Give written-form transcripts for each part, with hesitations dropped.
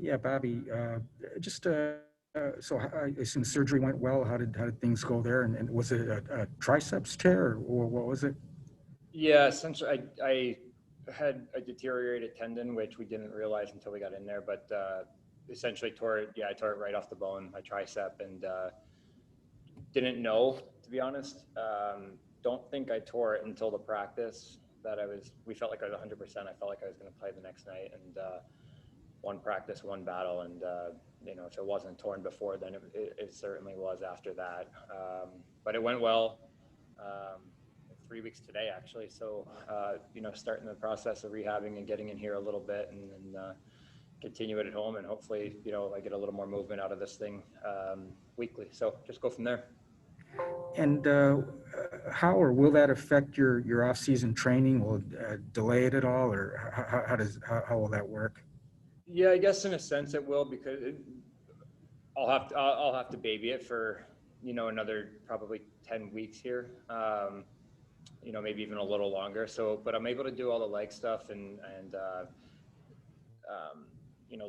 Yeah, Bobby, so I assume surgery went well. How did things go there? And was it a triceps tear or what was it? Yeah, essentially, I had a deteriorated tendon, which we didn't realize until we got in there, but essentially tore it. Yeah, I tore it right off the bone, my tricep, and didn't know, to be honest. Don't think I tore it until the practice that we felt like I was 100%. I felt like I was going to play the next night, and one practice, one battle. And, if it wasn't torn before, then it certainly was after that. But it went well. 3 weeks today, actually. So, starting the process of rehabbing and getting in here a little bit, and then continue it at home. And hopefully, I get a little more movement out of this thing weekly. So just go from there. And how or will that affect your off-season training? Will it delay it at all, or how will that work? Yeah, I guess in a sense it will, because I'll have to baby it for another probably 10 weeks here. Maybe even a little longer. So, but I'm able to do all the leg stuff and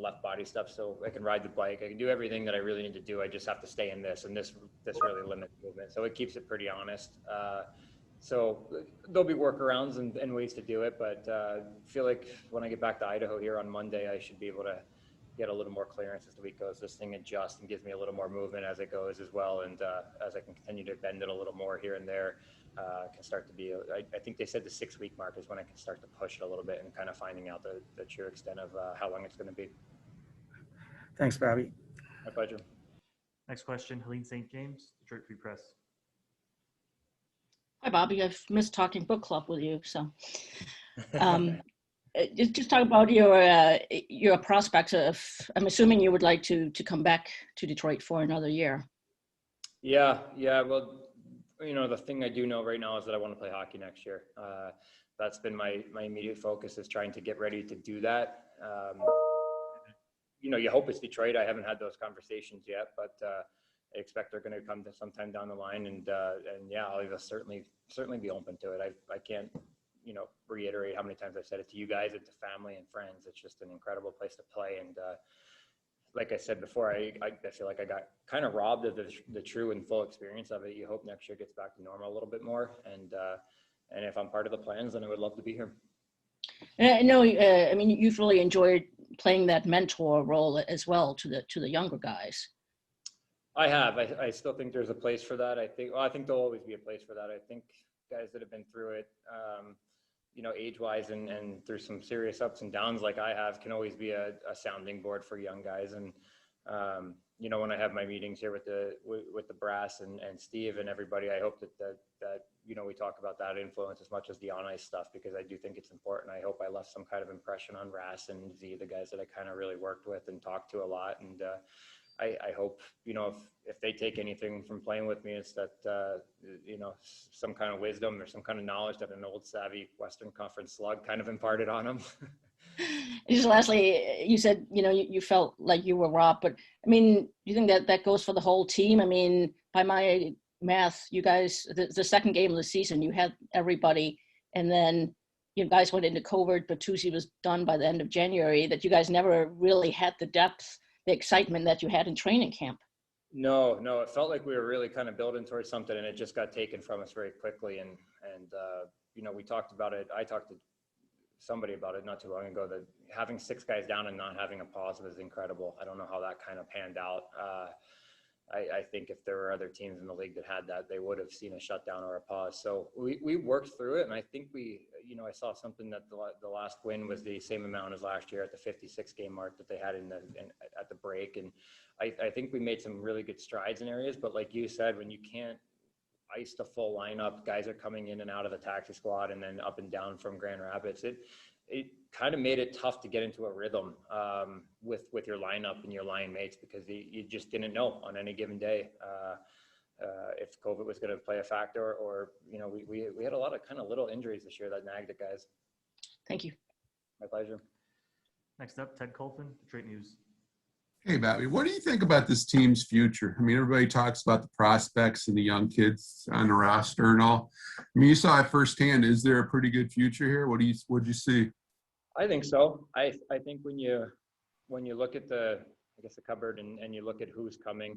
left body stuff. So I can ride the bike. I can do everything that I really need to do. I just have to stay in this, and this really limits movement. So it keeps it pretty honest. So there'll be workarounds and ways to do it, but I feel like when I get back to Idaho here on Monday, I should be able to get a little more clearance as the week goes. This thing adjusts and gives me a little more movement as it goes as well. And as I can continue to bend it a little more here and there, can start to be, I think they said the 6-week mark is when I can start to push it a little bit and kind of finding out the true extent of how long it's going to be. Thanks, Bobby. My pleasure. Next question, Helene St. James, Detroit Free Press. Hi, Bobby. I've missed talking book club with you. So just talk about your prospects of, I'm assuming you would like to come back to Detroit for another year. Yeah. Well, the thing I do know right now is that I want to play hockey next year. That's been my immediate focus, is trying to get ready to do that. You hope it's Detroit. I haven't had those conversations yet, but I expect they're going to come to sometime down the line. And yeah, I'll certainly be open to it. I can't, reiterate how many times I've said it to you guys and to family and friends. It's just an incredible place to play. And like I said before, I feel like I got kind of robbed of the true and full experience of it. You hope next year gets back to normal a little bit more. And if I'm part of the plans, then I would love to be here. No, I mean, you've really enjoyed playing that mentor role as well to the younger guys. I have. I still think there's a place for that. I think there'll always be a place for that. I think guys that have been through it, age-wise and through some serious ups and downs like I have, can always be a sounding board for young guys. And when I have my meetings here with the brass and Steve and everybody, I hope that we talk about that influence as much as the on-ice stuff, because I do think it's important. I hope I left some kind of impression on Ras and Z, the guys that I kind of really worked with and talked to a lot. And I hope, if they take anything from playing with me, it's that, some kind of wisdom or some kind of knowledge that an old savvy Western Conference slug kind of imparted on them. Just lastly, you said, you felt like you were robbed, but I mean, you think that goes for the whole team? I mean, by my math, you guys, the second game of the season, you had everybody, and then you guys went into COVID, Bertuzzi was done by the end of January, that you guys never really had the depth, the excitement that you had in training camp. No, it felt like we were really kind of building towards something, and it just got taken from us very quickly. And we talked about it. I talked to somebody about it not too long ago, that having 6 guys down and not having a pause was incredible. I don't know how that kind of panned out. I think if there were other teams in the league that had that, they would have seen a shutdown or a pause. So we worked through it, and I think I saw something that the last win was the same amount as last year at the 56 game mark that they had at the break. And I think we made some really good strides in areas, but like you said, when you can't ice the full lineup, guys are coming in and out of the taxi squad and then up and down from Grand Rapids, it kind of made it tough to get into a rhythm with your lineup and your line mates, because you just didn't know on any given day if COVID was going to play a factor, or we had a lot of kind of little injuries this year that nagged at guys. Thank you. My pleasure. Next up, Ted Colton, Detroit News. Hey, Bobby, what do you think about this team's future? I mean, everybody talks about the prospects and the young kids on the roster and all. I mean, you saw it firsthand. Is there a pretty good future here? What'd you see? I think so. I think when you when you look at the cupboard and you look at who's coming,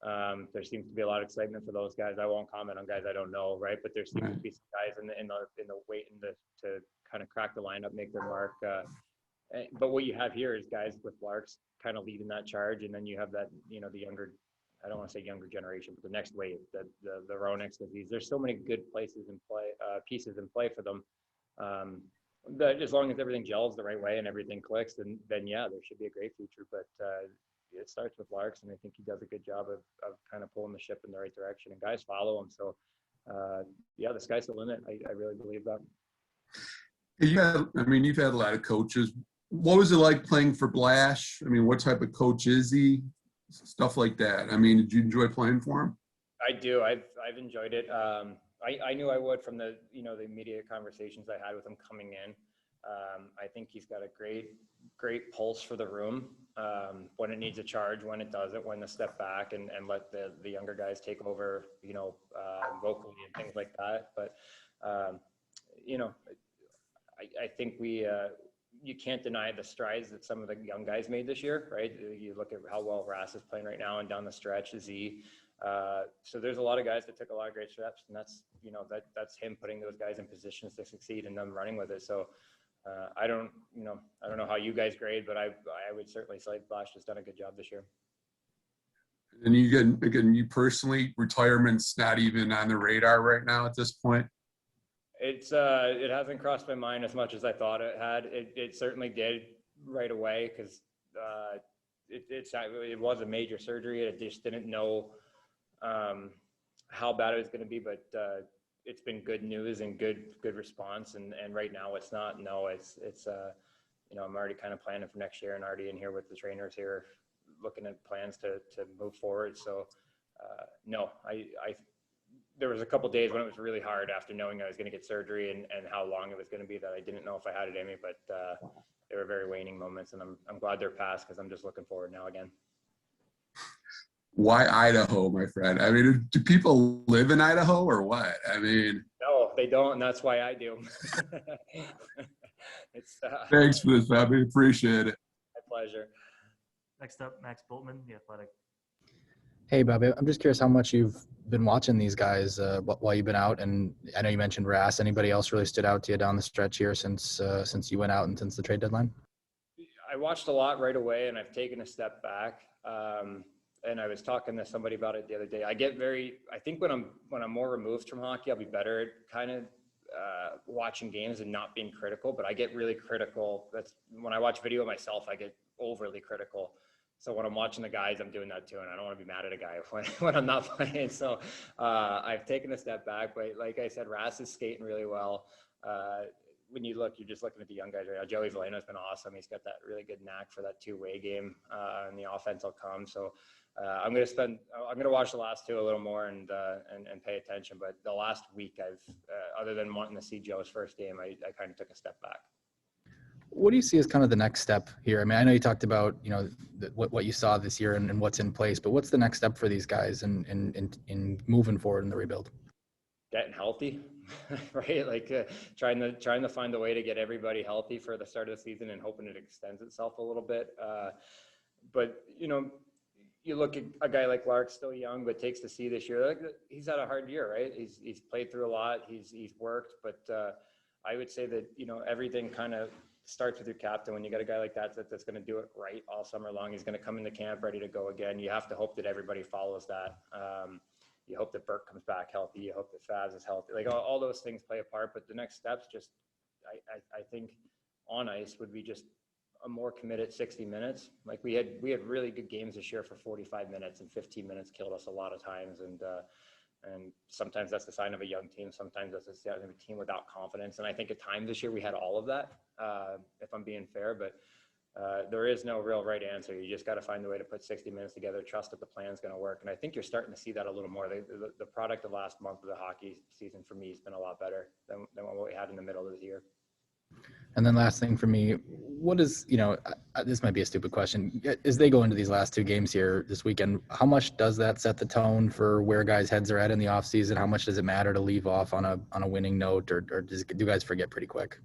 there seems to be a lot of excitement for those guys. I won't comment on guys I don't know, right? But there seems to be some guys in the waiting to kind of crack the lineup, make their mark. But what you have here is guys with Larks kind of leading that charge, and then you have that, the younger, I don't want to say younger generation, but the next wave, the Ronix, there's so many good pieces in play for them. That as long as everything gels the right way and everything clicks, then yeah, there should be a great future. But it starts with Larks, and I think he does a good job of kind of pulling the ship in the right direction, and guys follow him. So yeah, the sky's the limit. I really believe that. You've had a lot of coaches. What was it like playing for Blash? I mean, what type of coach is he? Stuff like that. I mean, did you enjoy playing for him? I do. I've enjoyed it. I knew I would from the the immediate conversations I had with him coming in. I think he's got a great pulse for the room, when it needs a charge, when it doesn't, when to step back and let the younger guys take over, vocally and things like that. But I think you can't deny the strides that some of the young guys made this year, right? You look at how well Rass is playing right now and down the stretch, Z. So there's a lot of guys that took a lot of great steps, and that's him putting those guys in positions to succeed and them running with it. So I don't know how you guys grade, but I would certainly say Blash has done a good job this year. And you personally, retirement's not even on the radar right now at this point? It hasn't crossed my mind as much as I thought it had. It certainly did right away, because it was a major surgery. I just didn't know how bad it was going to be, but it's been good news and good response. And right now it's not. No, it's I'm already kind of planning for next year and already in here with the trainers here, looking at plans to move forward. So no, there was a couple days when it was really hard after knowing I was going to get surgery and how long it was going to be, that I didn't know if I had it in me, but they were very waning moments, and I'm glad they're past, because I'm just looking forward now again. Why Idaho, my friend? I mean, do people live in Idaho or what? I mean, no, they don't, and that's why I do. Thanks for this, Bobby. Appreciate it. My pleasure. Next up, Max Boltman, The Athletic. Hey, Bobby, I'm just curious how much you've been watching these guys while you've been out. And I know you mentioned Rass. Anybody else really stood out to you down the stretch here since you went out and since the trade deadline? I watched a lot right away, and I've taken a step back. And I was talking to somebody about it the other day. I think when I'm more removed from hockey, I'll be better at kind of watching games and not being critical, but I get really critical. That's when I watch video of myself, I get overly critical. So when I'm watching the guys, I'm doing that too, and I don't want to be mad at a guy when I'm not playing. So I've taken a step back, but like I said, Rass is skating really well. When you look, you're just looking at the young guys right now. Joey Veleno's been awesome. He's got that really good knack for that two-way game, and the offense will come. So I'm going to watch the last two a little more and pay attention. But the last week, I've other than wanting to see Joe's first game, I kind of took a step back. What do you see as kind of the next step here? I mean, I know you talked about, what you saw this year and what's in place, but what's the next step for these guys in moving forward in the rebuild? Getting healthy, right? Like trying to find a way to get everybody healthy for the start of the season and hoping it extends itself a little bit. But you look at a guy like Lark, still young, but takes the C this year. Like, he's had a hard year, right? He's played through a lot. He's worked, but I would say that everything kind of starts with your captain. When you got a guy like that's going to do it right all summer long, he's going to come into camp ready to go again. You have to hope that everybody follows that. You hope that Burke comes back healthy. You hope that Favs is healthy. Like all those things play a part, but the next steps I think on ice would be just a more committed 60 minutes. Like we had really good games this year for 45 minutes, and 15 minutes killed us a lot of times. And sometimes that's the sign of a young team. Sometimes that's the sign of a team without confidence. And I think at times this year we had all of that, if I'm being fair, but there is no real right answer. You just got to find a way to put 60 minutes together, trust that the plan's going to work. And I think you're starting to see that a little more. The product of last month of the hockey season for me has been a lot better than what we had in the middle of the year. And then last thing for me, what is, this might be a stupid question. As they go into these last two games here this weekend, how much does that set the tone for where guys' heads are at in the offseason? How much does it matter to leave off on a winning note, or do guys forget pretty quick?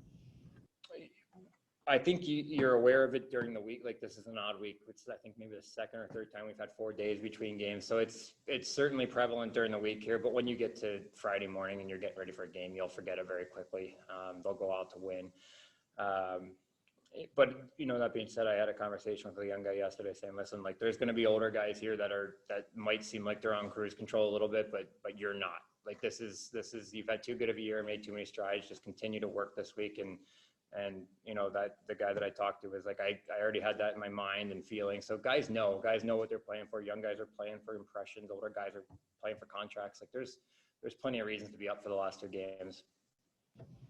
I think you're aware of it during the week. Like this is an odd week. It's I think maybe the second or third time we've had 4 days between games. So it's certainly prevalent during the week here. But when you get to Friday morning and you're getting ready for a game, you'll forget it very quickly. They'll go out to win. But that being said, I had a conversation with a young guy yesterday saying, listen, like there's going to be older guys here that might seem like they're on cruise control a little bit, but you're not. Like this is you've had too good of a year, made too many strides. Just continue to work this week and that the guy that I talked to was like, I already had that in my mind and feeling. So guys know what they're playing for. Young guys are playing for impressions. Older guys are playing for contracts. Like there's plenty of reasons to be up for the last 2 games.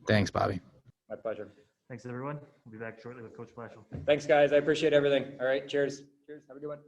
Thanks, Bobby. My pleasure. Thanks, everyone. We'll be back shortly with Coach Flashel. Thanks, guys. I appreciate everything. All right. Cheers. Have a good one.